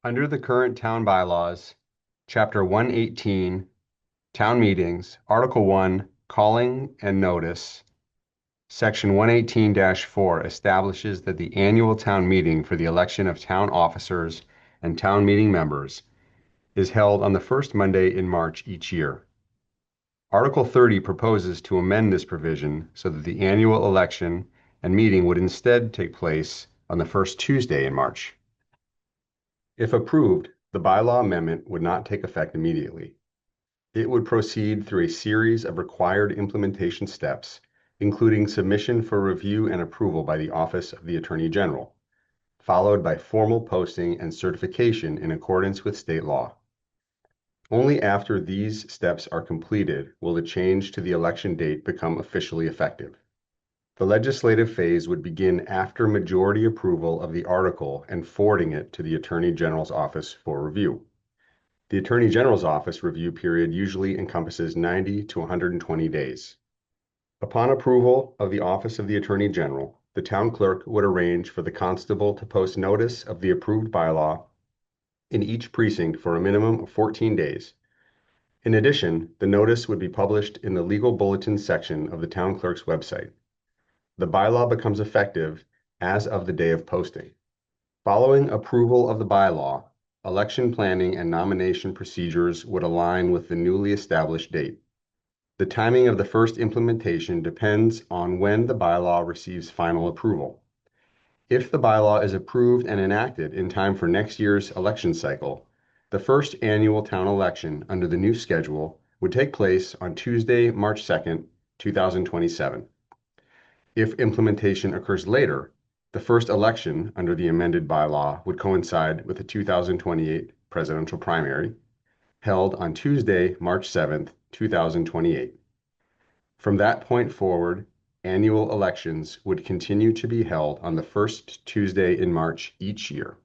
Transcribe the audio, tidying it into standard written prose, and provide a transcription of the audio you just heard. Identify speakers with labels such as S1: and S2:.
S1: Under the current town bylaws, Chapter 118, Town Meetings, Article 1, Calling and Notice, Section 118-4 establishes that the annual town meeting for the election of town officers and town meeting members is held on the first Monday in March each year. Article 30 proposes to amend this provision so that the annual election and meeting would instead take place on the first Tuesday in March. If approved, the bylaw amendment would not take effect immediately. It would proceed through a series of required implementation steps, including submission for review and approval by the Office of the Attorney General, followed by formal posting and certification in accordance with state law. Only after these steps are completed will the change to the election date become officially effective. The legislative phase would begin after majority approval of the article and forwarding it to the Attorney General's office for review. The Attorney General's office review period usually encompasses 90 to 120 days. Upon approval of the Office of the Attorney General, the town clerk would arrange for the constable to post notice of the approved bylaw in each precinct for a minimum of 14 days. In addition, the notice would be published in the legal bulletin section of the town clerk's website. The bylaw becomes effective as of the day of posting. Following approval of the bylaw, election planning and nomination procedures would align with the newly established date. The timing of the first implementation depends on when the bylaw receives final approval. If the bylaw is approved and enacted in time for next year's election cycle, the first annual town election under the new schedule would take place on Tuesday, March 2nd, 2027. If implementation occurs later, the first election under the amended bylaw would coincide with the 2028 presidential primary, held on Tuesday, March 7th, 2028. From that point forward, annual elections would continue to be held on the first Tuesday in March each year.